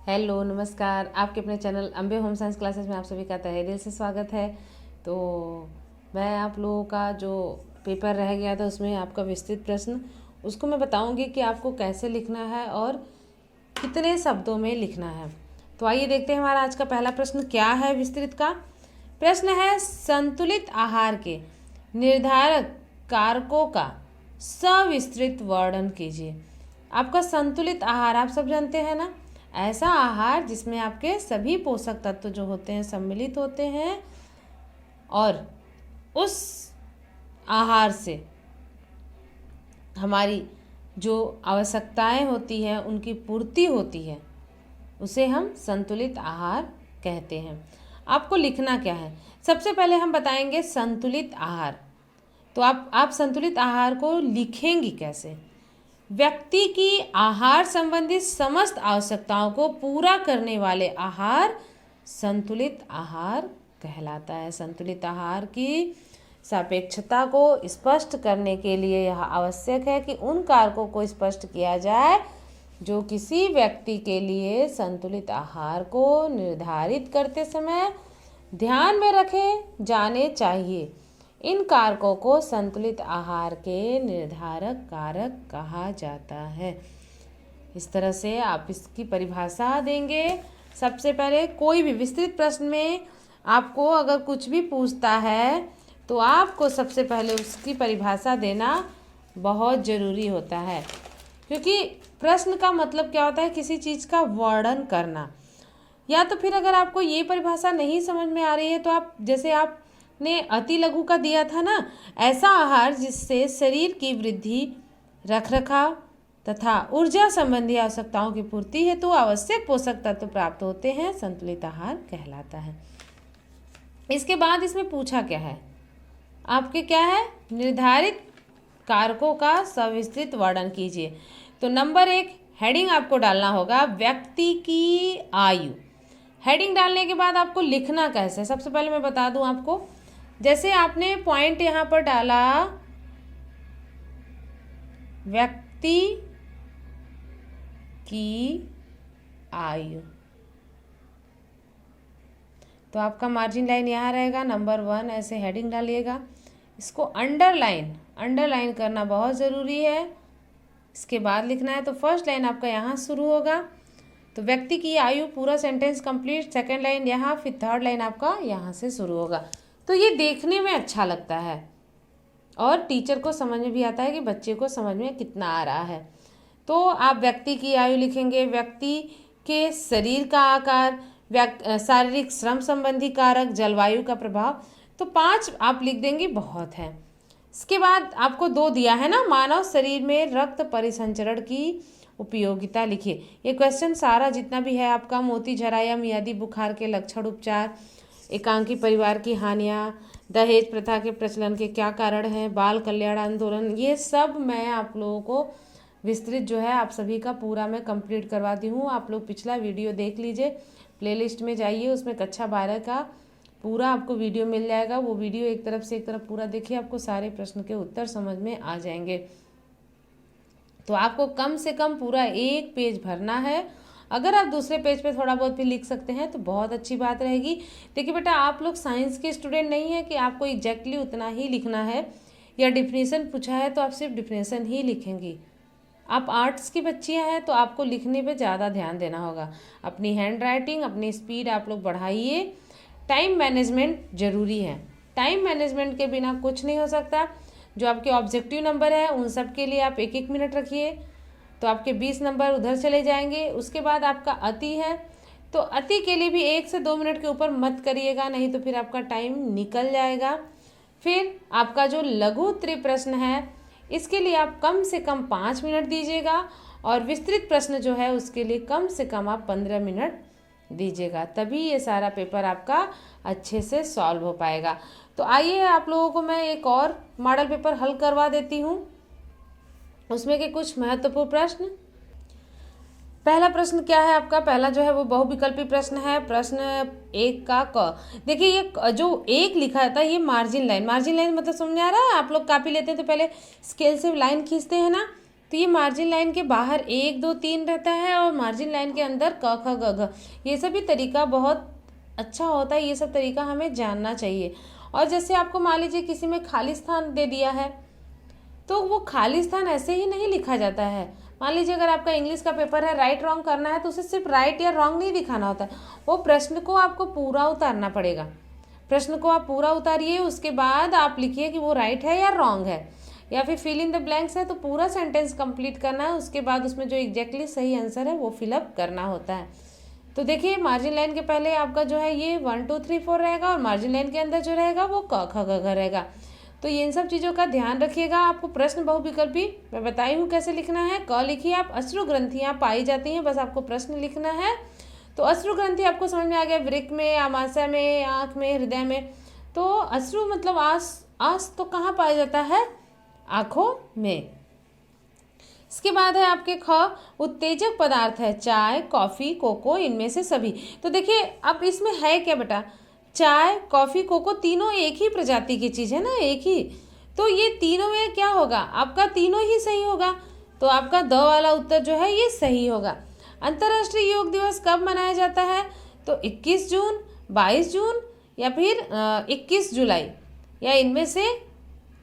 Hello नमस्कार। आपके अपने channel Ambe home science classes में आप सभी का तहे दिल से स्वागत है। तो मैं आप लोगों का जो पेपर रह गया था उसमें आपका विस्तृत प्रश्न उसको मैं बताऊंगी कि आपको कैसे लिखना है और कितने शब्दों में लिखना है। तो आइए देखते हैं हमारा आज का पहला प्रश्न क्या है। विस्तृत का प्रश्न है, संतुलित आहार के निर्धारक कारकों का सविस्तृत वर्णन कीजिए। आपका संतुलित आहार आप सब जानते हैं ना, ऐसा आहार जिसमें आपके सभी पोषक तत्व जो होते हैं सम्मिलित होते हैं और उस आहार से हमारी जो आवश्यकताएं होती हैं उनकी पूर्ति होती है, उसे हम संतुलित आहार कहते हैं। आपको लिखना क्या है, सबसे पहले हम बताएंगे संतुलित आहार। तो आप संतुलित आहार को लिखेंगी कैसे। व्यक्ति की आहार संबंधी समस्त आवश्यकताओं को पूरा करने वाले आहार संतुलित आहार कहलाता है। संतुलित आहार की सापेक्षता को स्पष्ट करने के लिए यह आवश्यक है कि उन कारकों को स्पष्ट किया जाए जो किसी व्यक्ति के लिए संतुलित आहार को निर्धारित करते समय ध्यान में रखे जाने चाहिए। इन कारकों को संतुलित आहार के निर्धारक कारक कहा जाता है। इस तरह से आप इसकी परिभाषा देंगे। सबसे पहले कोई भी विस्तृत प्रश्न में आपको अगर कुछ भी पूछता है तो आपको सबसे पहले उसकी परिभाषा देना बहुत ज़रूरी होता है, क्योंकि प्रश्न का मतलब क्या होता है, किसी चीज़ का वर्णन करना। या तो फिर अगर आपको ये परिभाषा नहीं समझ में आ रही है तो आप जैसे आपने अति लघु का दिया था ना, ऐसा आहार जिससे शरीर की वृद्धि, रखरखाव तथा ऊर्जा संबंधी आवश्यकताओं की पूर्ति हेतु आवश्यक पोषक तत्व प्राप्त होते हैं, संतुलित आहार कहलाता है। इसके बाद इसमें पूछा क्या है, आपके क्या है, निर्धारित कारकों का सविस्तृत वर्णन कीजिए। तो नंबर 1 हेडिंग आपको डालना होगा, व्यक्ति की आयु। हेडिंग डालने के बाद आपको लिखना कैसे, सबसे पहले मैं बता दूं आपको। जैसे आपने पॉइंट यहाँ पर डाला व्यक्ति की आयु, तो आपका मार्जिन लाइन यहाँ रहेगा, नंबर 1 ऐसे हेडिंग डालिएगा। इसको अंडरलाइन करना बहुत ज़रूरी है। इसके बाद लिखना है, तो फर्स्ट लाइन आपका यहाँ शुरू होगा, तो व्यक्ति की आयु पूरा सेंटेंस कंप्लीट, सेकंड लाइन यहाँ, फिर थर्ड लाइन आपका यहाँ से शुरू होगा। तो ये देखने में अच्छा लगता है और टीचर को समझ में भी आता है कि बच्चे को समझ में कितना आ रहा है। तो आप व्यक्ति की आयु लिखेंगे, व्यक्ति के शरीर का आकार, शारीरिक श्रम संबंधी कारक, जलवायु का प्रभाव, तो 5 आप लिख देंगे, बहुत है। इसके बाद आपको 2 दिया है ना, मानव शरीर में रक्त परिसंचरण की उपयोगिता लिखिए। ये क्वेश्चन सारा जितना भी है आपका, मोती झरा या मियादी बुखार के लक्षण, उपचार, एकांकी परिवार की हानियाँ, दहेज प्रथा के प्रचलन के क्या कारण हैं, बाल कल्याण आंदोलन, ये सब मैं आप लोगों को विस्तृत जो है आप सभी का पूरा मैं कंप्लीट करवा दी हूँ। आप लोग पिछला वीडियो देख लीजिए, प्लेलिस्ट में जाइए, उसमें कक्षा 12 का पूरा आपको वीडियो मिल जाएगा। वो वीडियो एक तरफ पूरा देखिए, आपको सारे प्रश्न के उत्तर समझ में आ जाएंगे। तो आपको कम से कम पूरा 1 पेज भरना है। अगर आप दूसरे पेज पे थोड़ा बहुत भी लिख सकते हैं तो बहुत अच्छी बात रहेगी। देखिए बेटा, आप लोग साइंस के स्टूडेंट नहीं है कि आपको एग्जैक्टली उतना ही लिखना है, या डिफिनीसन पूछा है तो आप सिर्फ डिफिनीसन ही लिखेंगी। आप आर्ट्स की बच्चियां हैं तो आपको लिखने पे ज़्यादा ध्यान देना होगा। अपनी हैंड राइटिंग, अपनी स्पीड आप लोग बढ़ाइए। टाइम मैनेजमेंट ज़रूरी है, टाइम मैनेजमेंट के बिना कुछ नहीं हो सकता। जो आपके ऑब्जेक्टिव नंबर है उन सब के लिए आप 1-1 मिनट रखिए, तो आपके 20 नंबर उधर चले जाएंगे। उसके बाद आपका अति है, तो अति के लिए भी 1 से 2 मिनट के ऊपर मत करिएगा, नहीं तो फिर आपका टाइम निकल जाएगा। फिर आपका जो लघु उत्तरीय प्रश्न है इसके लिए आप कम से कम 5 मिनट दीजिएगा, और विस्तृत प्रश्न जो है उसके लिए कम से कम आप 15 मिनट दीजिएगा, तभी ये सारा पेपर आपका अच्छे से सॉल्व हो पाएगा। तो आइए आप लोगों को मैं एक और मॉडल पेपर हल करवा देती हूँ, उसमें के कुछ महत्वपूर्ण प्रश्न। पहला प्रश्न क्या है आपका, पहला जो है वो बहुविकल्पी प्रश्न है। प्रश्न 1 का क। देखिए ये जो 1 लिखा था ये मार्जिन लाइन मतलब समझ आ रहा है। आप लोग कॉपी लेते हैं तो पहले स्केल से लाइन खींचते हैं ना, तो ये मार्जिन लाइन के बाहर 1 2 3 रहता है और मार्जिन लाइन के अंदर क ख ग घ। ये सभी तरीका बहुत अच्छा होता है, ये सब तरीका हमें जानना चाहिए। और जैसे आपको मान लीजिए किसी में खाली स्थान दे दिया है, तो वो खाली स्थान ऐसे ही नहीं लिखा जाता है। मान लीजिए अगर आपका इंग्लिश का पेपर है, राइट रॉन्ग करना है, तो उसे सिर्फ राइट या रॉन्ग नहीं दिखाना होता है, वो प्रश्न को आपको पूरा उतारना पड़ेगा। प्रश्न को आप पूरा उतारिए, उसके बाद आप लिखिए कि वो राइट है या रॉन्ग है, या फिर फिल इन द ब्लैंक्स है तो पूरा सेंटेंस कंप्लीट करना है। उसके बाद उसमें जो एग्जैक्टली सही आंसर है वो फिलअप करना होता है। तो देखिए मार्जिन लाइन के पहले आपका जो है ये 1 2 3 4 रहेगा और मार्जिन लाइन के अंदर जो रहेगा वो क ख ग घ रहेगा। तो ये इन सब चीज़ों का ध्यान रखिएगा। आपको प्रश्न बहुविकल्पी मैं बताई हूँ कैसे लिखना है। क लिखिए आप, अश्रु ग्रंथियाँ पाई जाती हैं, बस आपको प्रश्न लिखना है। तो अश्रु ग्रंथि आपको समझ में आ गया, वृक्क में, आमाशय में, आँख में, हृदय में। तो अश्रु मतलब आस तो कहाँ पाया जाता है? आँखों में। इसके बाद है आपके ख, उत्तेजक पदार्थ है चाय, कॉफ़ी, कोको, इनमें से सभी। तो देखिए अब इसमें है क्या बेटा, चाय, कॉफ़ी, कोको तीनों एक ही प्रजाति की चीज़ है ना, एक ही। तो ये तीनों में क्या होगा, आपका तीनों ही सही होगा। तो आपका द वाला उत्तर जो है ये सही होगा। अंतर्राष्ट्रीय योग दिवस कब मनाया जाता है? तो 21 जून, 22 जून या फिर 21 जुलाई, या इनमें से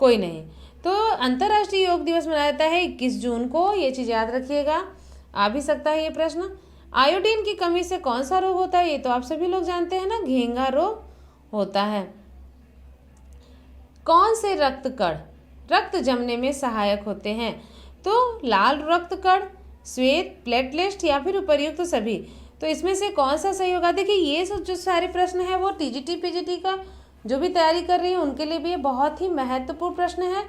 कोई नहीं। तो अंतर्राष्ट्रीय योग दिवस मनाया जाता है 21 जून को, ये चीज़ याद रखिएगा। आ भी सकता है ये प्रश्न। आयोडीन की कमी से कौन सा रोग होता है? ये तो आप सभी लोग जानते हैं ना, घेंघा रोग होता है। कौन से रक्त कण रक्त जमने में सहायक होते हैं? तो लाल रक्त कण, श्वेत, प्लेटलेट या फिर उपर्युक्त सभी। तो इसमें से कौन सा सही होगा? देखिए ये सब जो सारे प्रश्न है वो टीजीटी पीजीटी का जो भी तैयारी कर रही है उनके लिए भी ये बहुत ही महत्वपूर्ण प्रश्न है।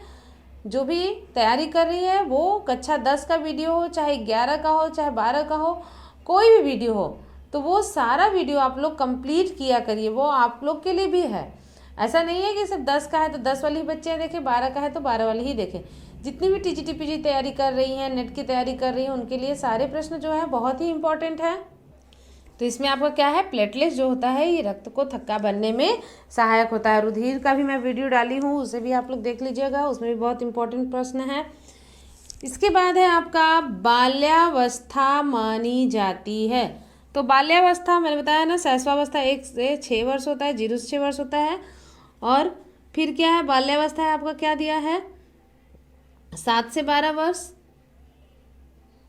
जो भी तैयारी कर रही है वो कक्षा 10 का वीडियो हो, चाहे 11 का हो, चाहे 12 का हो, कोई भी वीडियो हो, तो वो सारा वीडियो आप लोग कंप्लीट किया करिए, वो आप लोग के लिए भी है। ऐसा नहीं है कि सिर्फ 10 का है तो 10 वाली ही बच्चे देखें, 12 का है तो 12 वाली ही देखें। जितनी भी टीजीटी पीजी तैयारी कर रही हैं, नेट की तैयारी कर रही हैं, उनके लिए सारे प्रश्न जो है बहुत ही इंपॉर्टेंट है। तो इसमें आपका क्या है, प्लेटलेट्स जो होता है ये रक्त को थक्का बनने में सहायक होता है। रुधिर का भी मैं वीडियो डाली हूँ, उसे भी आप लोग देख लीजिएगा, उसमें भी बहुत इंपॉर्टेंट प्रश्न है। इसके बाद है आपका बाल्यावस्था मानी जाती है। तो बाल्यावस्था मैंने बताया ना, शैशवावस्था 1 से 6 वर्ष होता है, 0 से 6 वर्ष होता है। और फिर क्या है, बाल्यावस्था है आपका क्या दिया है, 7 से 12 वर्ष,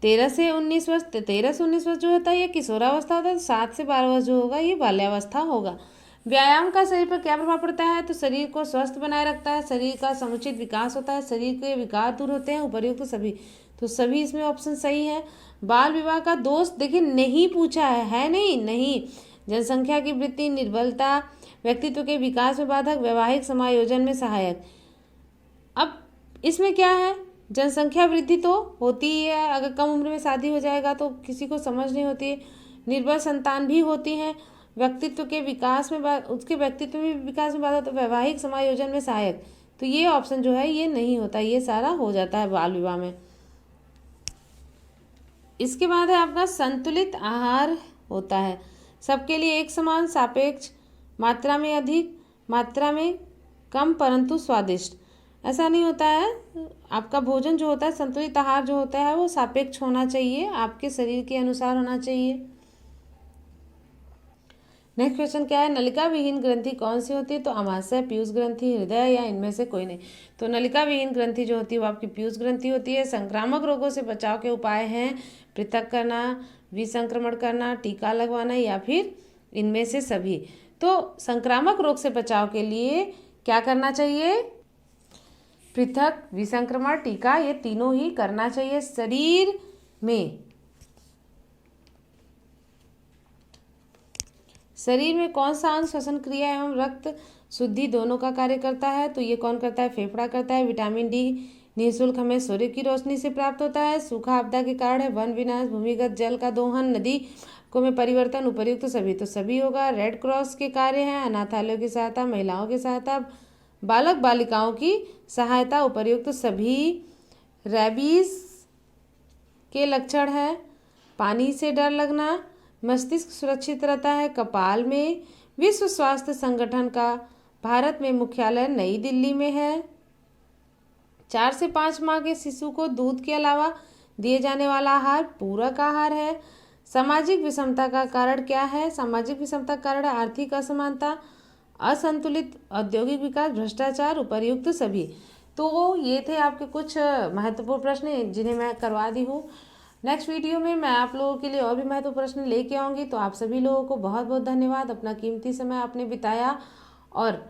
13 से 19 वर्ष। 13 से 19 वर्ष जो होता है ये किशोरावस्था होता है। 7 से 12 वर्ष जो होगा ये बाल्यावस्था होगा। व्यायाम का शरीर पर क्या प्रभाव पड़ता है? तो शरीर को स्वस्थ बनाए रखता है, शरीर का समुचित विकास होता है, शरीर के विकार दूर होते हैं, उपर्युक्त सभी। तो सभी इसमें ऑप्शन सही है। बाल विवाह का दोष देखिए नहीं पूछा है नहीं। जनसंख्या की वृद्धि, निर्बलता, व्यक्तित्व के विकास में बाधक, वैवाहिक समायोजन में सहायक। अब इसमें क्या है, जनसंख्या वृद्धि तो होती ही है, अगर कम उम्र में शादी हो जाएगा तो किसी को समझ नहीं होती है। निर्बल संतान भी होती हैं, व्यक्तित्व के विकास में उसके व्यक्तित्व में विकास में बाधा, तो वैवाहिक समायोजन में सहायक। तो ये ऑप्शन जो है ये नहीं होता, ये सारा हो जाता है बाल विवाह में। इसके बाद है आपका संतुलित आहार होता है, सबके लिए एक समान, सापेक्ष, मात्रा में अधिक, मात्रा में कम, परंतु स्वादिष्ट। ऐसा नहीं होता है, आपका भोजन जो होता है, संतुलित आहार जो होता है वो सापेक्ष होना चाहिए, आपके शरीर के अनुसार होना चाहिए। नेक्स्ट क्वेश्चन क्या है, नलिका विहीन ग्रंथि कौन सी होती है? तो आमाशय, पीयूष ग्रंथि, हृदय, या इनमें से कोई नहीं। तो नलिका विहीन ग्रंथि जो होती है वो आपकी पीयूष ग्रंथि होती है। संक्रामक रोगों से बचाव के उपाय हैं पृथक करना, विसंक्रमण करना, टीका लगवाना, या फिर इनमें से सभी। तो संक्रामक रोग से बचाव के लिए क्या करना चाहिए? पृथक, विसंक्रमण, टीका, ये तीनों ही करना चाहिए। शरीर में कौन सा अंग श्वसन क्रिया एवं रक्त शुद्धि दोनों का कार्य करता है? तो ये कौन करता है? फेफड़ा करता है। विटामिन डी निःशुल्क हमें सूर्य की रोशनी से प्राप्त होता है। सूखा आपदा के कारण है, वन विनाश, भूमिगत जल का दोहन, नदी को में परिवर्तन, उपर्युक्त सभी। तो सभी होगा। रेड क्रॉस के कार्य हैं अनाथालयों की सहायता, महिलाओं की सहायता, बालक बालिकाओं की सहायता, उपर्युक्त सभी। रेबीज के लक्षण है पानी से डर लगना, मस्तिष्क सुरक्षित रहता है कपाल में। विश्व स्वास्थ्य संगठन का भारत में मुख्यालय नई दिल्ली में है। 4 से 5 माह के शिशु को दूध के अलावा दिए जाने वाला आहार पूरक आहार है। सामाजिक विषमता का कारण क्या है? सामाजिक विषमता का कारण है आर्थिक असमानता, असंतुलित औद्योगिक विकास, भ्रष्टाचार, उपर्युक्त सभी। तो ये थे आपके कुछ महत्वपूर्ण प्रश्न जिन्हें मैं करवा दी हूँ। नेक्स्ट वीडियो में मैं आप लोगों के लिए और भी महत्वपूर्ण प्रश्न लेके आऊँगी। तो आप सभी लोगों को बहुत बहुत धन्यवाद, अपना कीमती समय आपने बिताया। और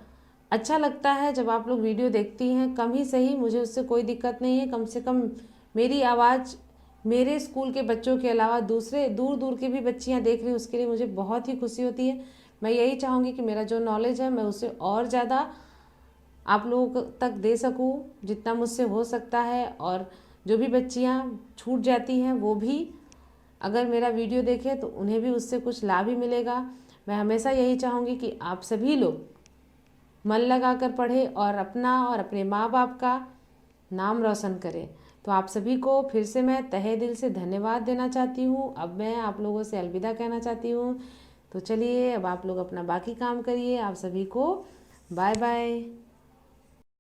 अच्छा लगता है जब आप लोग वीडियो देखती हैं, कम ही सही, मुझे उससे कोई दिक्कत नहीं है। कम से कम मेरी आवाज़ मेरे स्कूल के बच्चों के अलावा दूसरे दूर दूर की भी बच्चियां देख रही, उसके लिए मुझे बहुत ही खुशी होती है। मैं यही चाहूँगी कि मेरा जो नॉलेज है मैं उसे और ज़्यादा आप लोगों तक दे सकूँ जितना मुझसे हो सकता है। और जो भी बच्चियाँ छूट जाती हैं वो भी अगर मेरा वीडियो देखें तो उन्हें भी उससे कुछ लाभ ही मिलेगा। मैं हमेशा यही चाहूँगी कि आप सभी लोग मन लगाकर पढ़ें और अपना और अपने माँ बाप का नाम रोशन करें। तो आप सभी को फिर से मैं तहे दिल से धन्यवाद देना चाहती हूँ। अब मैं आप लोगों से अलविदा कहना चाहती हूँ। तो चलिए अब आप लोग अपना बाकी काम करिए। आप सभी को बाय बाय।